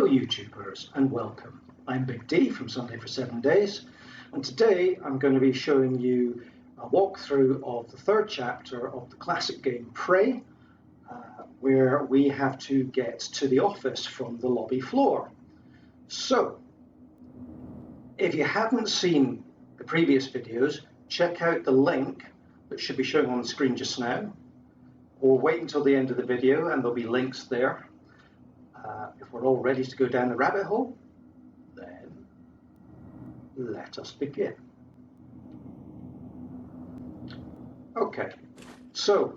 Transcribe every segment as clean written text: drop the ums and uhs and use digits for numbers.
Hello YouTubers and welcome. I'm Big D from Sunday for 7 Days, and today I'm going to be showing you a walkthrough of the third chapter of the classic game Prey, where we have to get to the office from the lobby floor. So, if you haven't seen the previous videos, check out the link that should be showing on the screen just now, or wait until the end of the video and there'll be links there. If we're all ready to go down the rabbit hole, then let us begin. Okay, so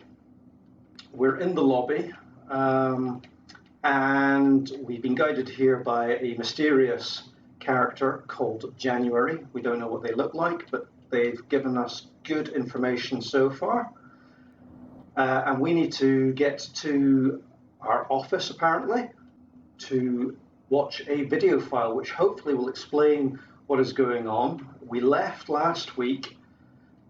we're in the lobby and we've been guided here by a mysterious character called January. We don't know what they look like, but they've given us good information so far. And we need to get to our office, apparently, to watch a video file which hopefully will explain what is going on. We left last week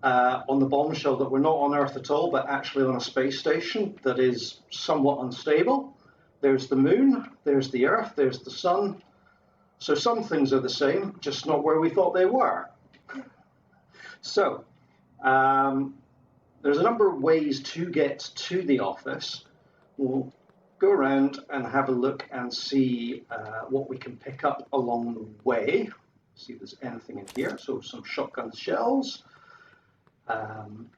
on the bombshell that we're not on Earth at all, but actually on a space station that is somewhat unstable. There's the moon, there's the Earth, there's the sun. So some things are the same, just not where we thought they were. So there's a number of ways to get to the office. We'll go around and have a look and see what we can pick up along the way. See if there's anything in here. So some shotgun shells.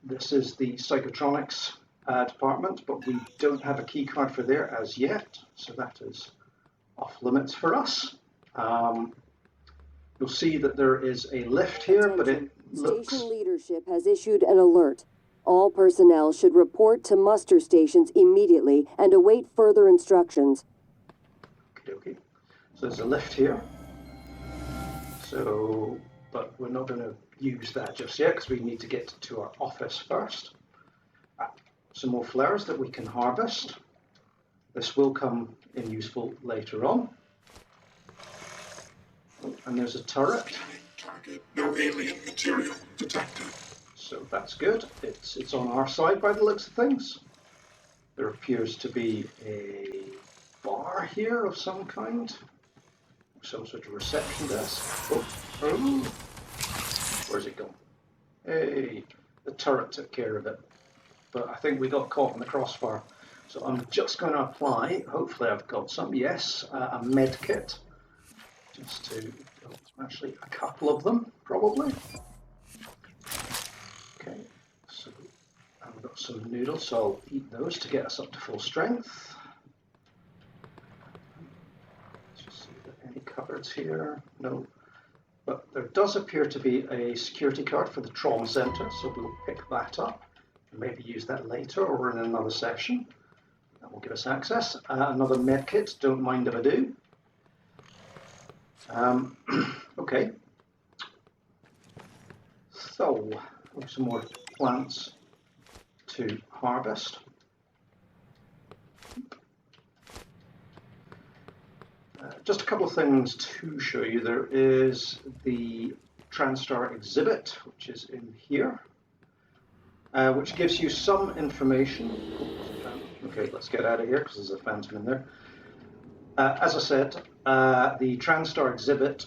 This is the psychotronics department, but we don't have a key card for there as yet, so that is off limits for us. You'll see that there is a lift here, but it looks... Station leadership has issued an alert. All personnel should report to muster stations immediately and await further instructions. Okay. So there's a lift here. So, but we're not going to use that just yet because we need to get to our office first. Some more flowers that we can harvest. This will come in useful later on. And there's a turret. Target, no alien material detected. So that's good. It's on our side by the looks of things. There appears to be a bar here of some kind. Some sort of reception desk. Oh. Where's it gone? Hey, the turret took care of it. But I think we got caught in the crossbar. So I'm just going to apply, hopefully I've got some, yes, a med kit. Just to, actually a couple of them, probably. Okay, so I've got some noodles, so I'll eat those to get us up to full strength. Let's just see if there are any cupboards here. No. But there does appear to be a security card for the trauma center, so we'll pick that up and maybe use that later or in another session. That will give us access. Another med kit, don't mind if I do. Okay. So, some more plants to harvest. Just a couple of things to show you. There is the TranStar exhibit, which is in here, which gives you some information. Okay, let's get out of here because there's a phantom in there. As I said, the TranStar exhibit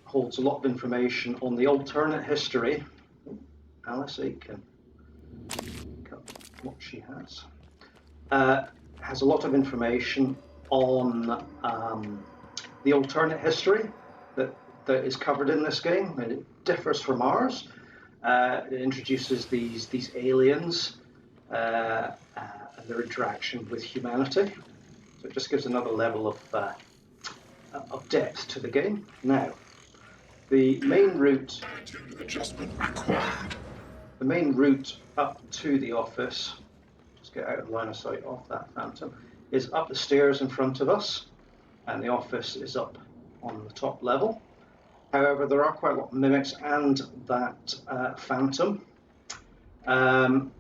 holds a lot of information on the alternate history. Alice can cut what she has. Has a lot of information on the alternate history that is covered in this game, and it differs from ours. It introduces these aliens and their interaction with humanity. So it just gives another level of depth to the game. Now, the main route up to the office, just get out of line of sight of that phantom, is up the stairs in front of us, and the office is up on the top level. However, there are quite a lot of mimics and that phantom. I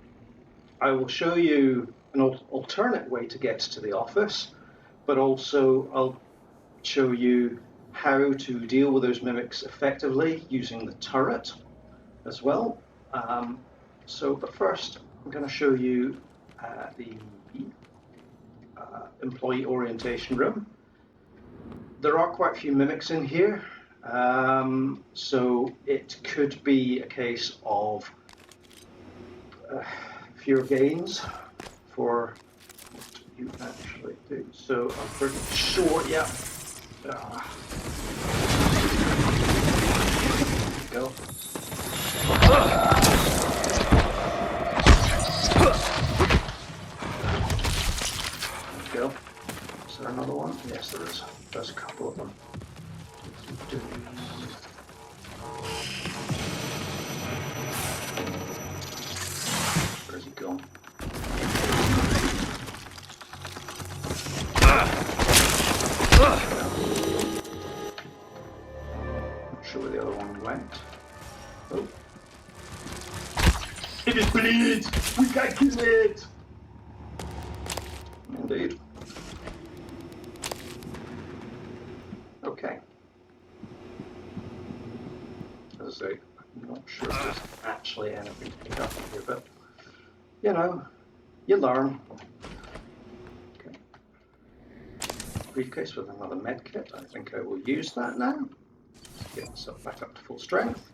will show you an alternate way to get to the office, but also I'll show you how to deal with those mimics effectively using the turret as well. But first I'm going to show you the employee orientation room. There are quite a few mimics in here, so it could be a case of fewer gains for what you actually do. So I'm pretty sure, yeah. There we go. Go. Is there another one? Yes, there is. There's a couple of them. Where's he gone? Not sure where the other one went. Oh. It bleeds! We can't kill it! Indeed. Okay. As I say, I'm not sure if there's actually anything to pick up in here, but you know, you learn. Okay. Briefcase with another med kit. I think I will use that now. Get myself back up to full strength.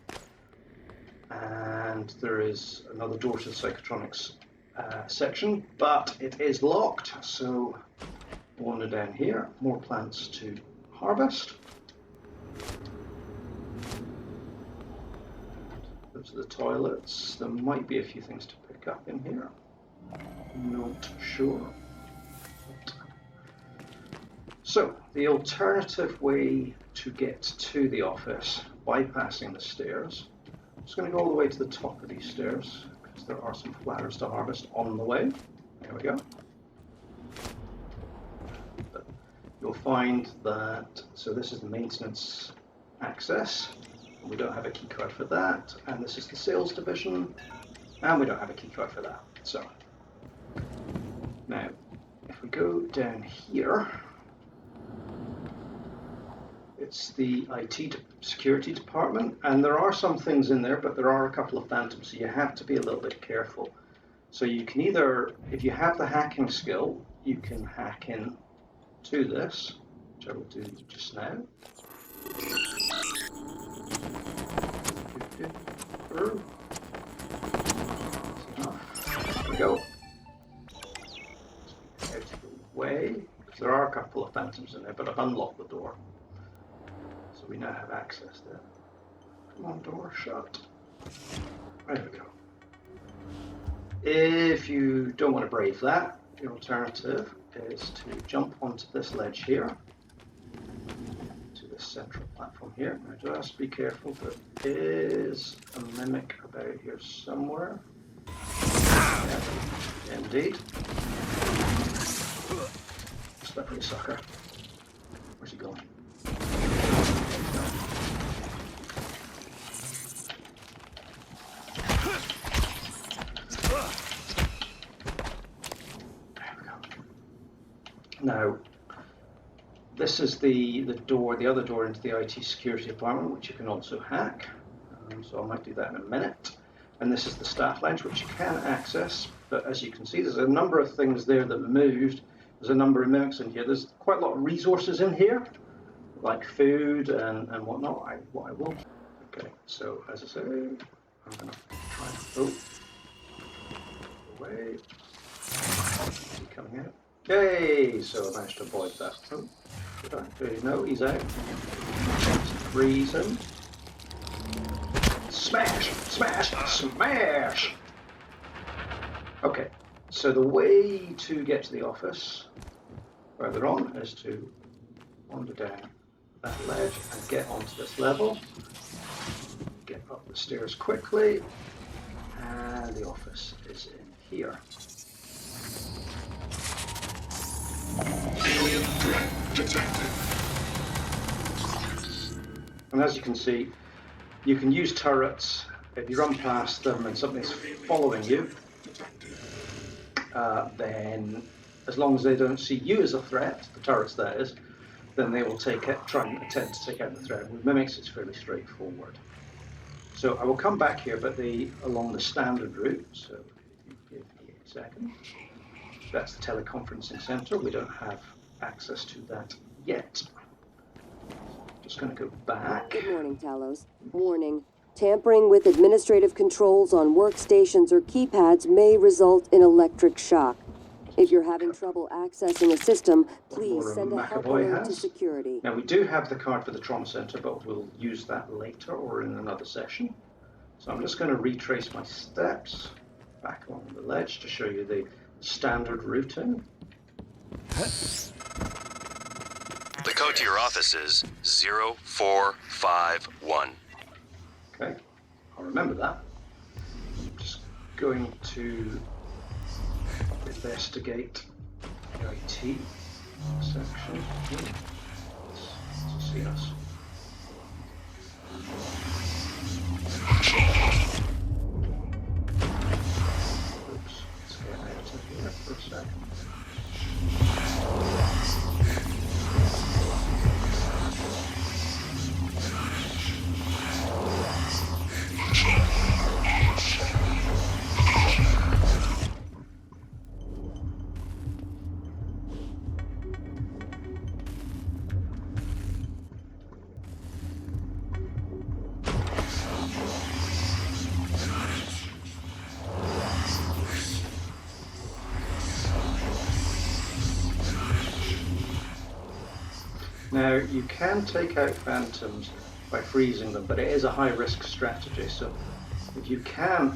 And there is another door to the psychotronics section, but it is locked, so wander down here. More plants to harvest. Those are the toilets. There might be a few things to pick up in here. Not sure. So, the alternative way to get to the office, bypassing the stairs. I'm just going to go all the way to the top of these stairs, because there are some flowers to harvest on the way. There we go. But you'll find that, so this is the maintenance access. We don't have a keycard for that. And this is the sales division. And we don't have a keycard for that. So, now, if we go down here, it's the IT security department, and there are some things in there, but there are a couple of phantoms, so you have to be a little bit careful. So you can either, if you have the hacking skill, you can hack in to this, which I will do just now. There we go. Out of the way. There are a couple of phantoms in there, but I've unlocked the door. So we now have access there. Come on, door, shut. There we go. If you don't want to brave that, the alternative is to jump onto this ledge here, to this central platform here. Now just be careful, there is a mimic about here somewhere. Yeah, indeed. Slippery sucker. Where's he going? Now, this is the door, the other door into the IT security department, which you can also hack. So I might do that in a minute. And this is the staff lounge, which you can access. But as you can see, there's a number of things there that moved. There's a number of mimics in here. There's quite a lot of resources in here, like food and whatnot. What I will. Okay, so as I say, I'm going to try and away. Is he coming out? Yay! So I managed to avoid that. Oh, did I? No, he's out. Freeze him. Smash! Smash! Smash! Okay, so the way to get to the office further on is to wander down that ledge and get onto this level. Get up the stairs quickly, and the office is in here. Alien threat detected. And as you can see, you can use turrets. If you run past them and something's following you, then as long as they don't see you as a threat, the turrets that is, then they will try and attempt to take out the threat. With mimics, it's fairly straightforward. So I will come back here, but along the standard route. So if you give me a second. That's the teleconferencing center. We don't have access to that yet. Just going to go back. Good morning, Talos. Warning. Tampering with administrative controls on workstations or keypads may result in electric shock. If you're having trouble accessing a system, please send a help alert to security. Now, we do have the card for the trauma center, but we'll use that later or in another session. So I'm just going to retrace my steps back along the ledge to show you the standard routing. The code to your office is 0451. Okay, I'll remember that. I'm just going to investigate the IT section. Let's see us. Oops, let's get out of here for a second. Now, you can take out phantoms by freezing them, but it is a high-risk strategy, so if you can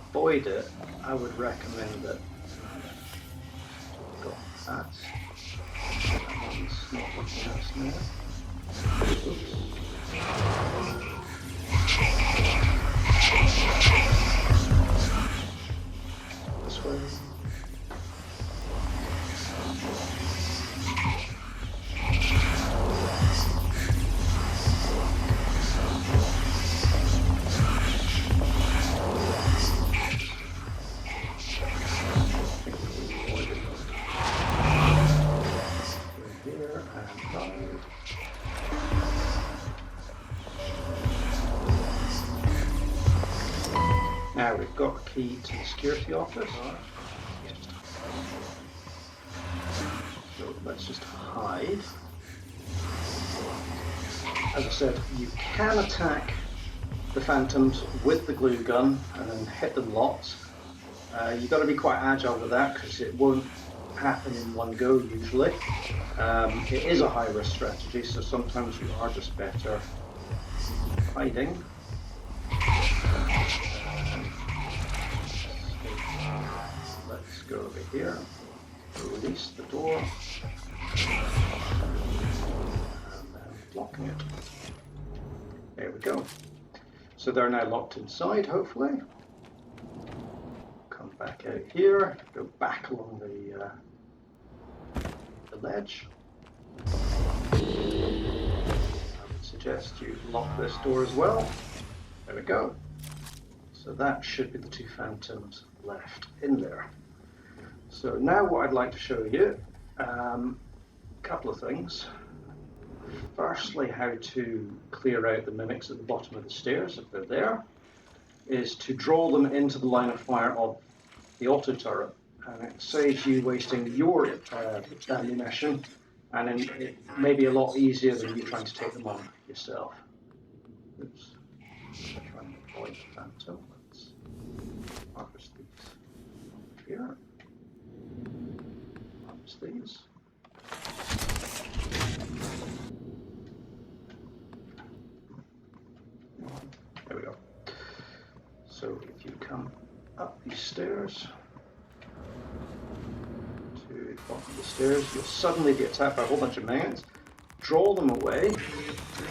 avoid it, I would recommend that. Got that. That one's not looking at us now. Oops. This way. Now we've got a key to the security office. So let's just hide. As I said, you can attack the phantoms with the glue gun and then hit them lots. You've got to be quite agile with that because it won't happen in one go usually. It is a high-risk strategy, so sometimes you are just better hiding. Let's go over here, release the door, and then locking it. There we go. So they're now locked inside, hopefully. Come back out here, go back along the ledge. I would suggest you lock this door as well. There we go. So that should be the two phantoms left in there. So now what I'd like to show you, a couple of things. Firstly, how to clear out the mimics at the bottom of the stairs, if they're there, is to draw them into the line of fire of the auto turret. And it saves you wasting your ammunition, and it may be a lot easier than you trying to take them on yourself. Oops. Try and avoid the phantom. Let's harvest these here. Harvest these. There we go. So if you come up these stairs to the bottom of the stairs, you'll suddenly be attacked by a whole bunch of minions. Draw them away,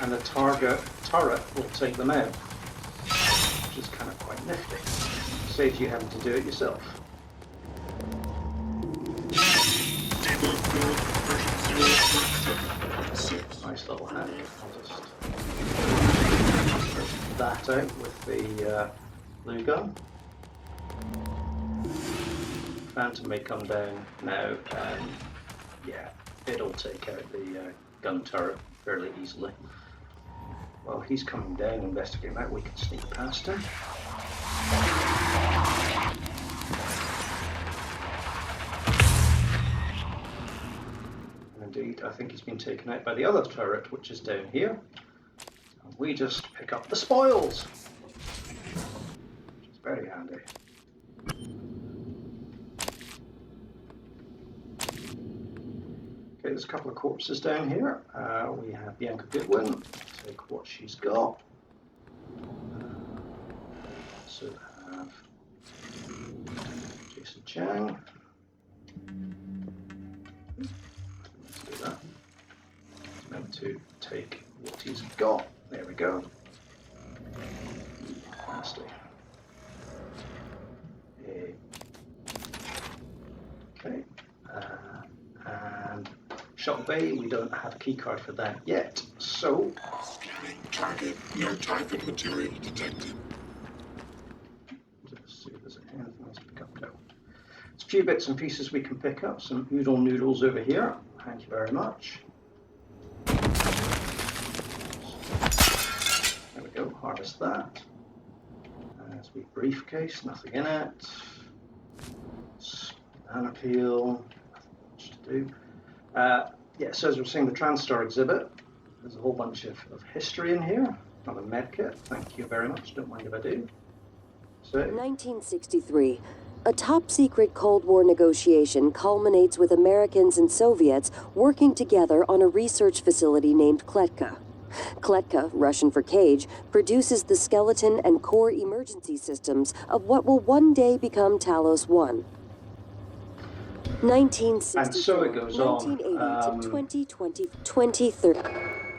and the turret will take them out, which is kind of quite nifty. Saves you having to do it yourself. Nice little hack. I'll just that out with the glue gun. Phantom may come down now, and yeah, it'll take out the gun turret fairly easily. While he's coming down investigating that, we can sneak past him. I think he's been taken out by the other turret, which is down here. And we just pick up the spoils, which is very handy. Okay, there's a couple of corpses down here. We have Bianca Goodwin. Take what she's got. We also have Jason Chang. Let's do that. It's meant to take what he's got. There we go. Nasty. Okay. And Shuttle Bay, we don't have a keycard for that yet, so... Scanning target. No target material detected. Let's see if there's anything else to pick up. No. There's a few bits and pieces we can pick up. Some oodle noodles over here. Thank you very much. There we go, harvest that. Sweet briefcase, nothing in it. Banana peel, nothing much to do. Yeah, so as we're seeing the TranStar exhibit, there's a whole bunch of history in here. Another medkit, thank you very much, don't mind if I do. So, 1963. A top-secret Cold War negotiation culminates with Americans and Soviets working together on a research facility named Kletka. Kletka, Russian for cage, produces the skeleton and core emergency systems of what will one day become Talos 1. 1964, and so it goes 1980 on. to 2020, 2030.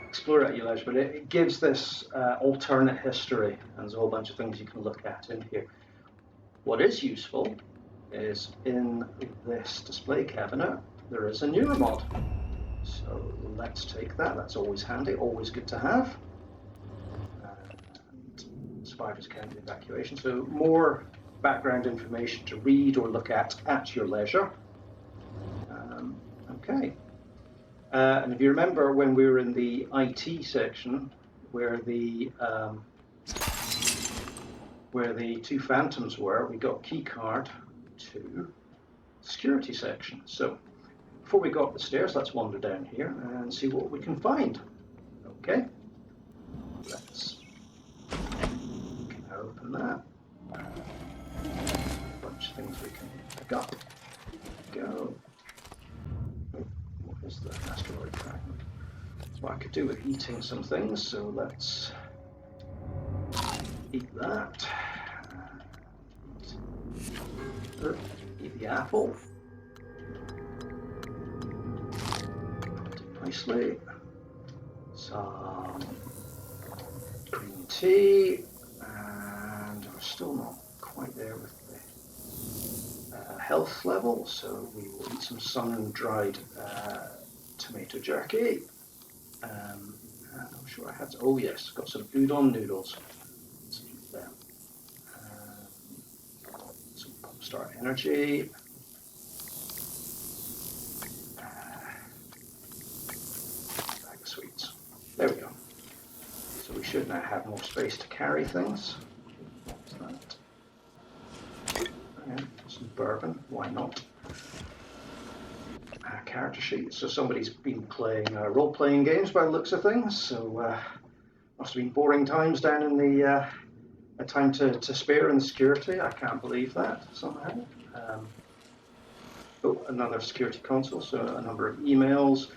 Explore at your leisure, but it gives this alternate history, and there's a whole bunch of things you can look at in here. What is useful is in this display cabinet, there is a neuromod. So let's take that. That's always handy, always good to have. And survivors county evacuation. So more background information to read or look at your leisure. Okay. And if you remember when we were in the IT section, where the two phantoms were, we got key card to security section. So before we go up the stairs, let's wander down here and see what we can find. Okay, let's open that. A bunch of things we can pick up. Go. Oh, what is the asteroid fragment? That's what I could do with eating some things, so let's eat that. Eat the apple. Nicely. Some green tea, and we're still not quite there with the health level, so we will eat some sun-dried tomato jerky. I'm sure I had, oh yes, got some udon noodles. Let's eat them. Some Popstar Energy. Sweets. There we go. So we should now have more space to carry things. What's that? And some bourbon, why not? Character sheet. So somebody's been playing role-playing games by the looks of things. So must have been boring times down in the a time to spare in security. I can't believe that somehow. Oh, another security console. So a number of emails.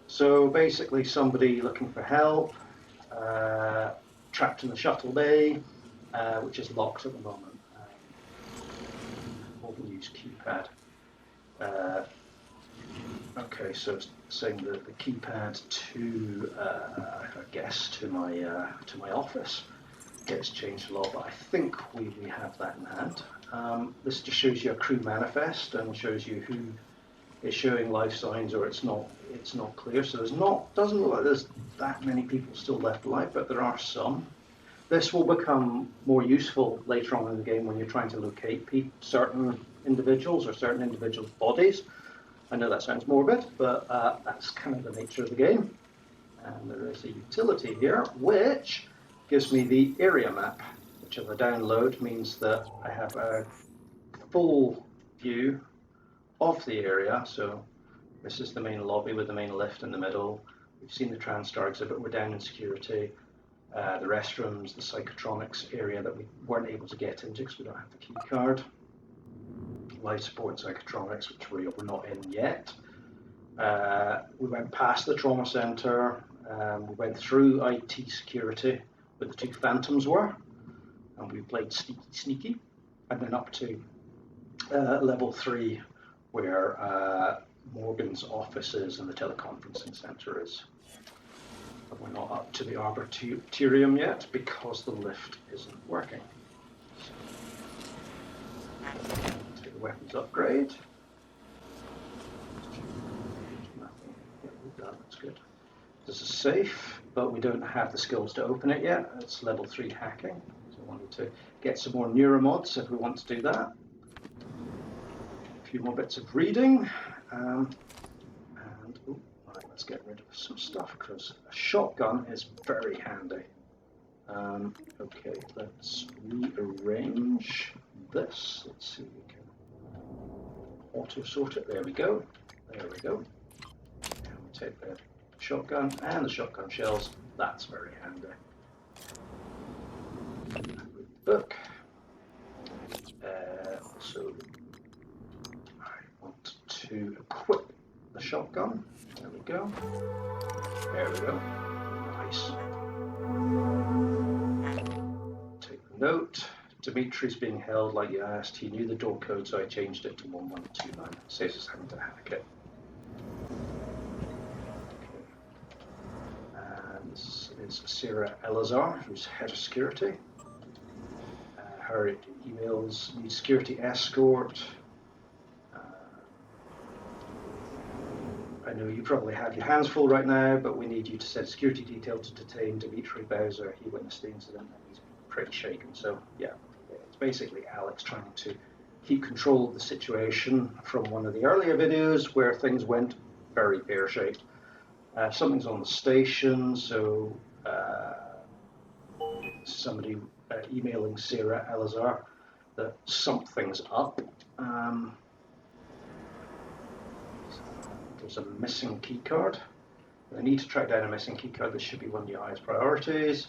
So basically somebody looking for help, trapped in the shuttle bay, which is locked at the moment. We'll use keypad. Okay, so it's saying the keypad to, I guess, to my office gets changed a lot, but I think we have that in hand. This just shows you a crew manifest and shows you who is showing life signs or it's not clear. So doesn't look like there's that many people still left alive, but there are some. This will become more useful later on in the game when you're trying to locate certain individuals or certain individuals' bodies. I know that sounds morbid, but that's kind of the nature of the game. And there is a utility here, which gives me the area map, which if I download means that I have a full view of the area. So This is the main lobby with the main lift in the middle. We've seen the TranStar exhibit. We're down in security. The restrooms, the psychotronics area that we weren't able to get into because we don't have the key card. Life support and psychotronics, which we're not in yet. We went past the trauma center. We went through IT security where the two phantoms were, and we played sneaky, and then up to level 3 where Morgan's office is and the teleconferencing center is. But we're not up to the Arbitorium yet because the lift isn't working. So, take the weapons upgrade. Nothing. Yeah, that's good. This is safe, but we don't have the skills to open it yet. It's level 3 hacking. So I wanted to get some more neuromods if we want to do that. A few more bits of reading. Right, let's get rid of some stuff because a shotgun is very handy. Okay, let's rearrange this. Let's see if we can auto sort it. There we go. There we go. And we take the shotgun and the shotgun shells. That's very handy. Book. Also, I want to equip the shotgun. There we go. There we go. Nice. Take the note. Dimitri's being held like you asked. He knew the door code, so I changed it to 1129. Saves us having to hack it. Okay. And this is Sarah Elazar, who's head of security. Her emails need security escort. I know you probably have your hands full right now, but we need you to set security detail to detain Dimitri Bowser. He witnessed the incident and he's pretty shaken. So yeah, it's basically Alex trying to keep control of the situation from one of the earlier videos where things went very pear-shaped. Something's on the station, so somebody emailing Sarah Elazar that something's up. There's a missing key card. I need to track down a missing key card. This should be one of your highest priorities.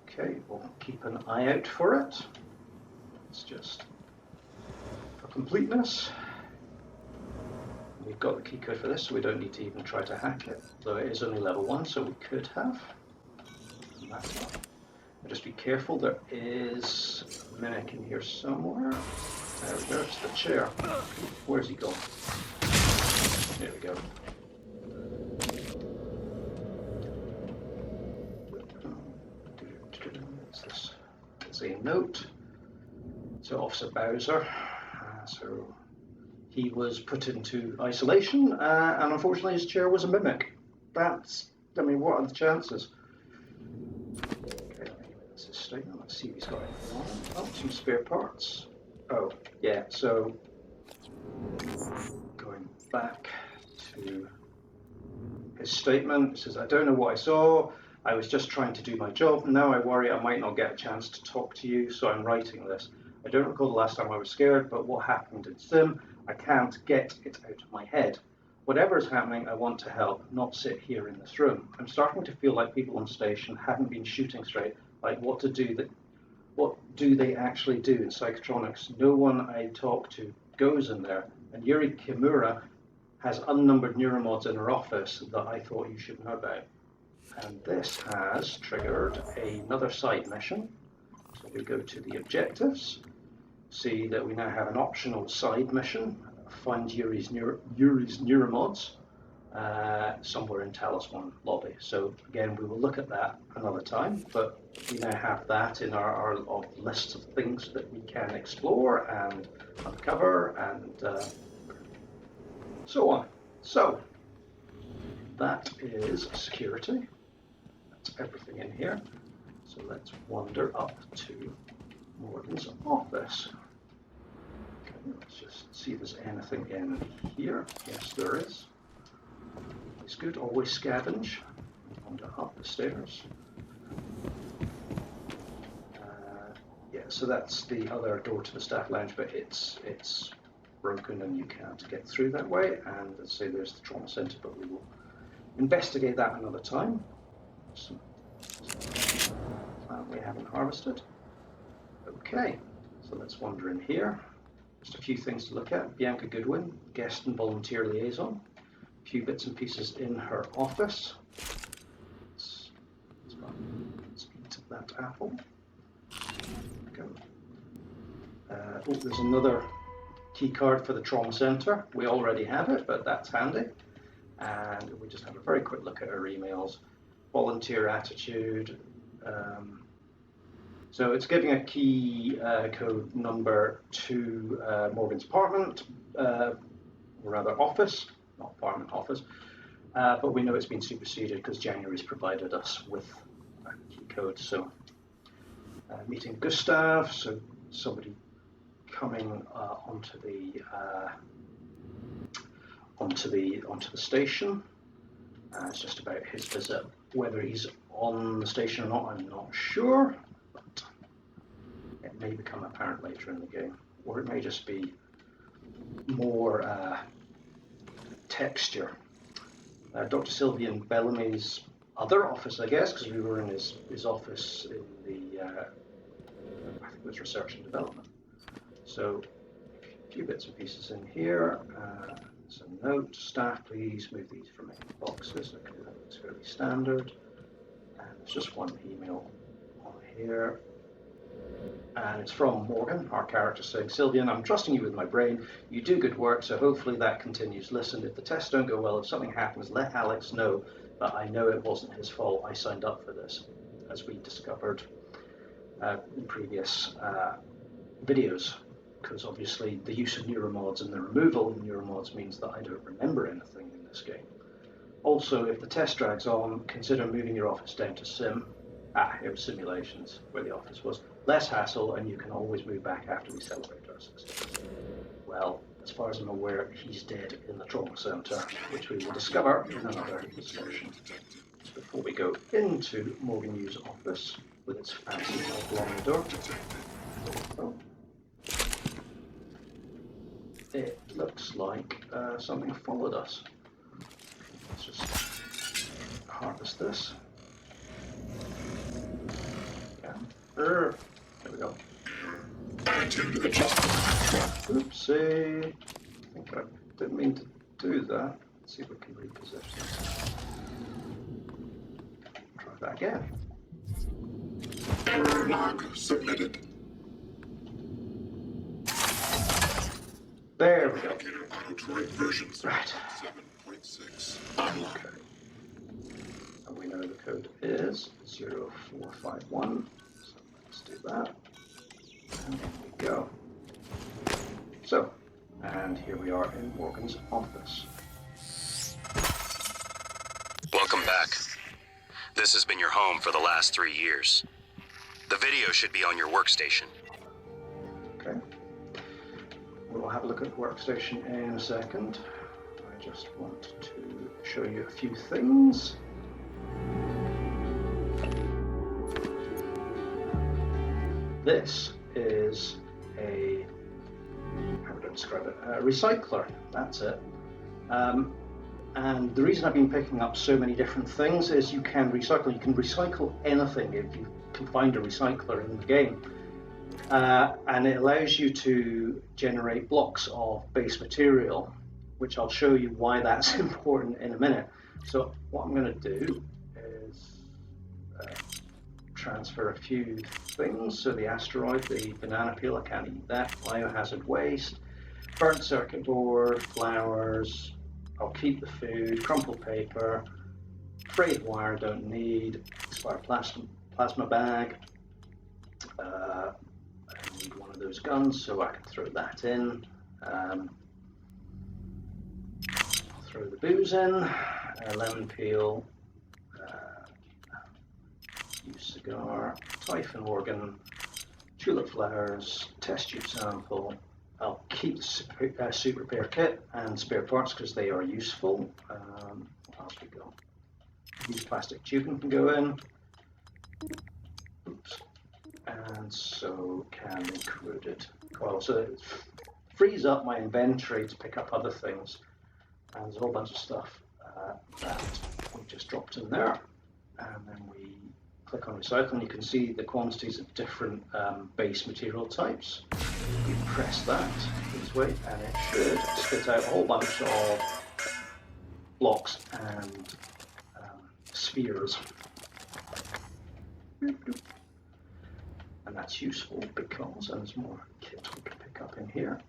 Okay, we'll keep an eye out for it. It's just for completeness. We've got the key code for this, so we don't need to even try to hack it. Though it is only level 1, so we could have. And that's not. Just be careful, there is a mimic in here somewhere. There we go, it's the chair. Where's he gone? There we go. What's this? It's a note. So Officer Bowser. So he was put into isolation, and unfortunately his chair was a mimic. What are the chances? Okay, that's his statement. Let's see if he's got anything on. Oh, 2 spare parts. Oh, yeah, so going back to his statement, he says, I don't know what I saw. I was just trying to do my job. Now I worry I might not get a chance to talk to you, so I'm writing this. I don't recall the last time I was scared, but what happened in Sim, I can't get it out of my head. Whatever is happening, I want to help, not sit here in this room. I'm starting to feel like people on station haven't been shooting straight, like what do they actually do in psychotronics? No one I talk to goes in there, and Yuri Kimura has unnumbered neuromods in her office that I thought you should know about. And this has triggered another side mission. So we go to the objectives, see that we now have an optional side mission, find Yuri's neuromods somewhere in Talos 1 lobby. So again, we will look at that another time, but we now have that in our list of things that we can explore and uncover and so on. So that is security. That's everything in here. So let's wander up to Morgan's office. Okay, let's just see if there's anything in here. Yes, there is. It's good. Always scavenge. Wander up the stairs. Yeah, so that's the other door to the staff lounge, but it's broken and you can't get through that way. And let's say there's the trauma center, but we will investigate that another time. Some plant we haven't harvested. Okay, so let's wander in here. Just a few things to look at. Bianca Goodwin, guest and volunteer liaison. A few bits and pieces in her office. Let's eat that apple. Go. Oh, there's another key card for the trauma center. We already have it, but that's handy. And we just have a very quick look at our emails. Volunteer attitude. So it's giving a key code number to Morgan's apartment, or rather office, not apartment, office. But we know it's been superseded because January's provided us with a key code. So meeting Gustav, so somebody coming onto the station. It's just about his visit. Whether he's on the station or not, I'm not sure. But it may become apparent later in the game, or it may just be more texture. Dr. Sylvian Bellamy's other office, I guess, because we were in his office in the, I think it was research and development. So a few bits and pieces in here. Some note, staff, please move these from boxes. Okay, that looks fairly standard. And there's just one email on here. And it's from Morgan, our character, saying, Sylvian, I'm trusting you with my brain. You do good work, so hopefully that continues. Listen, if the tests don't go well, if something happens, let Alex know. But I know it wasn't his fault. I signed up for this, as we discovered in previous videos. Because obviously the use of neuromods and the removal of neuromods means that I don't remember anything in this game. Also, if the test drags on, consider moving your office down to sim. It was simulations where the office was. Less hassle, and you can always move back after we celebrate our success. Well, as far as I'm aware, he's dead in the trauma center, which we will discover in another session. So before we go into Morgan Hughes' office with its fancy along the door. Oh. It looks like something followed us. Let's just harvest this. Yeah. There we go. Attitude adjustment. Oopsie. I think I didn't mean to do that. Let's see if we can reposition this. Try that again. Error log submitted. There we go. Indicator auto-droid version Right. 7.6 unlocked. Okay. And we know the code is 0451. So let's do that. And there we go. So, and here we are in Morgan's office. Welcome back. This has been your home for the last 3 years. The video should be on your workstation. Okay. We'll have a look at the workstation in a second. I just want to show you a few things. This is how would I describe it? A recycler, that's it. And the reason I've been picking up so many different things is you can recycle. You can recycle anything if you can find a recycler in the game. And it allows you to generate blocks of base material, which I'll show you why that's important in a minute. So what I'm going to do is transfer a few things. So the asteroid, the banana peel, I can't eat that. Biohazard waste, burnt circuit board, flowers. I'll keep the food, crumpled paper, frayed wire, don't need, expired plasma bag. I need one of those guns, so I can throw that in. I'll throw the booze in, a lemon peel, used cigar, typhon organ, tulip flowers, test tube sample. I'll keep the suit repair kit and spare parts because they are useful. What else we got? These plastic tubing can go in. Oops. And so can the corroded coil. So frees up my inventory to pick up other things. And there's a whole bunch of stuff that we just dropped in there. And then we click on recycle, and you can see the quantities of different base material types. You press that this way, and it should spit out a whole bunch of blocks and spheres. And that's useful because there's more kit we can pick up in here,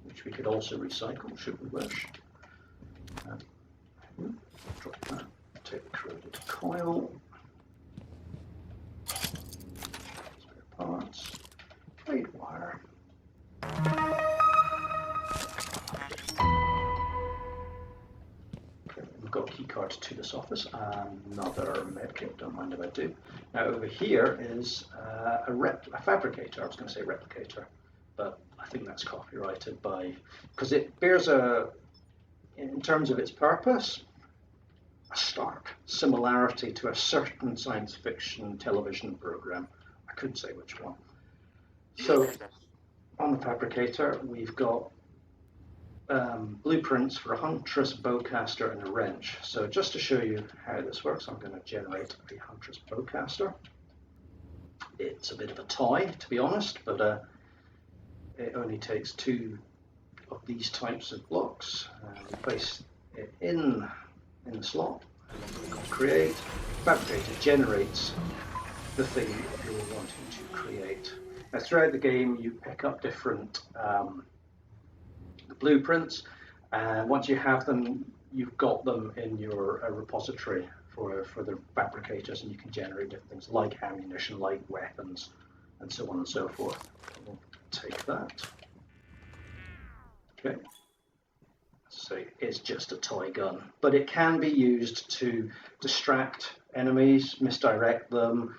which we could also recycle should we wish. Drop that, take the corroded coil, spare parts, blade wire. Okay, we've got key cards to this office, another medkit, don't mind if I do. Now over here is a fabricator. I was going to say replicator, but I think that's copyrighted by, because it bears in terms of its purpose, a stark similarity to a certain science fiction television program. I couldn't say which one. So on the fabricator, we've got blueprints for a huntress bowcaster and a wrench. So just to show you how this works, I'm going to generate a huntress bowcaster. It's a bit of a toy, to be honest, but it only takes 2 of these types of blocks. We place it in the slot, and then click on create. Fabricator generates the thing that you're wanting to create. Now throughout the game you pick up different blueprints, and once you have them, you've got them in your repository for the fabricators, and you can generate different things like ammunition, like weapons, and so on and so forth. We'll take that. Okay. So it's just a toy gun, but it can be used to distract enemies, misdirect them,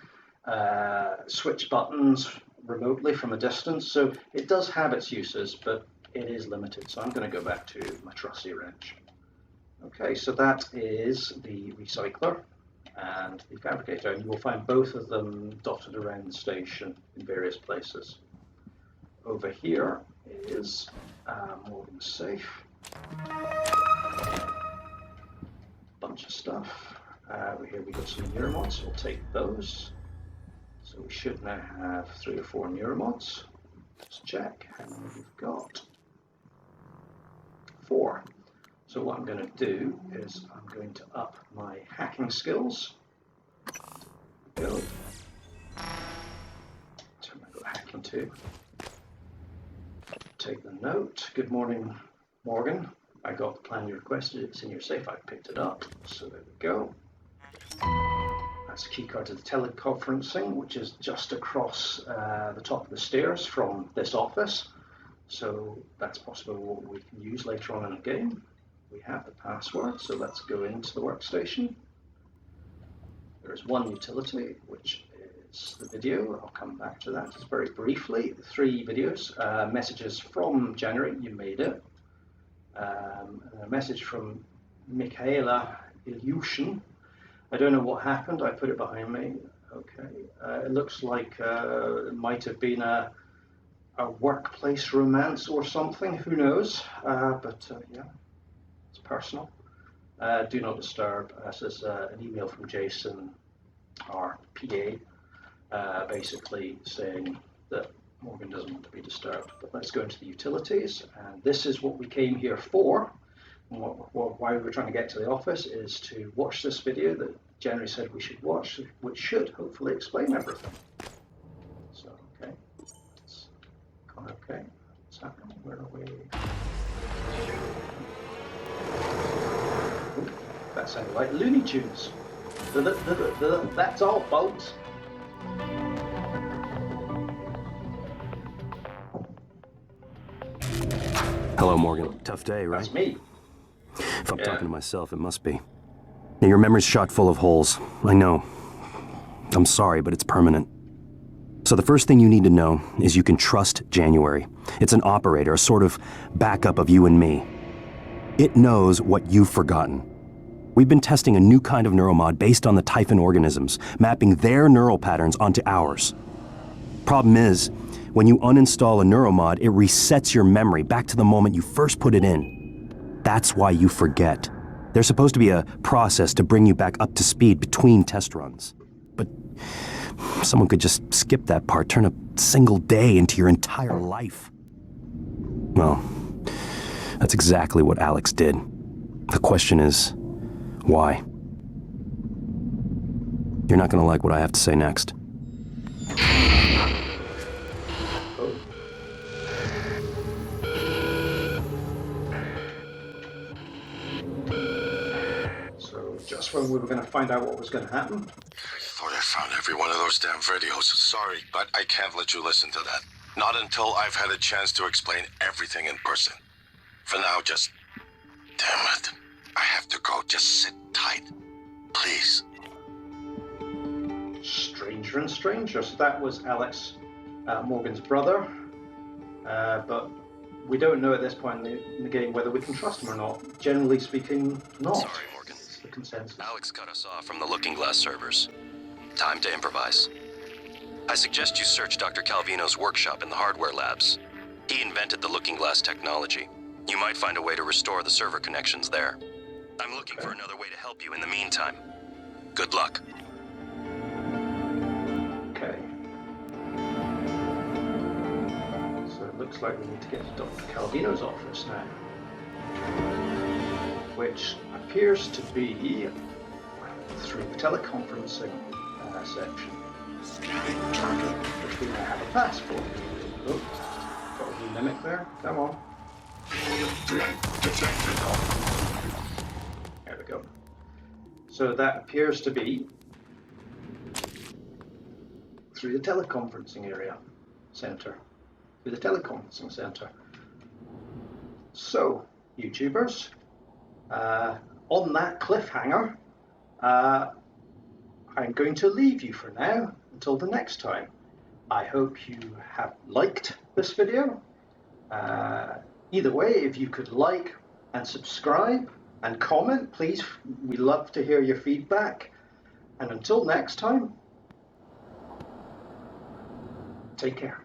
switch buttons remotely from a distance. So it does have its uses, but it is limited. So I'm going to go back to my trusty wrench. Okay, so that is the recycler and the fabricator, and you will find both of them dotted around the station in various places. Over here is Morgan's safe. Bunch of stuff. Here we got some neuromods. We'll take those. So we should now have 3 or 4 neuromods. Let's check how many we've got. 4. So what I'm going to do is I'm going to up my hacking skills. Go. So I've got hacking 2. Take the note. Good morning, Morgan. I got the plan you requested. It's in your safe. I picked it up. So there we go. That's a key card to the teleconferencing, which is just across the top of the stairs from this office. So that's possibly what we can use later on in the game. We have the password, so let's go into the workstation. There's one utility, which is the video. I'll come back to that just very briefly. 3 videos. Messages from January, you made it. A message from Michaela Ilyushin. I don't know what happened. I put it behind me. Okay. It looks like it might have been a workplace romance or something. Who knows? But yeah, it's personal. Do not disturb. This is an email from Jason, our PA, basically saying that Morgan doesn't want to be disturbed. But let's go into the utilities, and this is what we came here for. And why we were trying to get to the office is to watch this video that January said we should watch, which should hopefully explain everything. So, okay. It's gone okay. What's happening? Where are we? Ooh, that sounded like Looney Tunes. That's all, folks. Hello, Morgan. Tough day, right? That's me. If I'm talking to myself, it must be. Now, your memory's chock full of holes. I know. I'm sorry, but it's permanent. So the first thing you need to know is you can trust January. It's an operator, a sort of backup of you and me. It knows what you've forgotten. We've been testing a new kind of neuromod based on the Typhon organisms, mapping their neural patterns onto ours. Problem is, when you uninstall a neuromod, it resets your memory back to the moment you first put it in. That's why you forget. There's supposed to be a process to bring you back up to speed between test runs. But someone could just skip that part, turn a single day into your entire life. Well, that's exactly what Alex did. The question is, why? You're not gonna like what I have to say next. So just when we were going to find out what was going to happen. I thought I found every one of those damn videos. Sorry, but I can't let you listen to that. Not until I've had a chance to explain everything in person. For now, just... Damn it. I have to go. Just sit tight. Please. Stranger and stranger. So that was Alex Morgan's brother. But we don't know at this point in the game whether we can trust him or not. Generally speaking, not. Sorry, Morgan. It's the consensus. Alex cut us off from the Looking Glass servers. Time to improvise. I suggest you search Dr. Calvino's workshop in the hardware labs. He invented the Looking Glass technology. You might find a way to restore the server connections there. I'm looking for another way to help you in the meantime. Good luck. Okay. So it looks like we need to get to Dr. Calvino's office now, which appears to be through the teleconferencing section, Scanning target. which we now have a pass for. Oh, got a wee mimic there. Come on. Alien threat detected. There we go. So that appears to be through the teleconferencing center. Through the teleconferencing center. So, YouTubers, on that cliffhanger, I'm going to leave you for now until the next time. I hope you have liked this video. Either way, if you could like and subscribe and comment, please, we love to hear your feedback. And until next time, take care.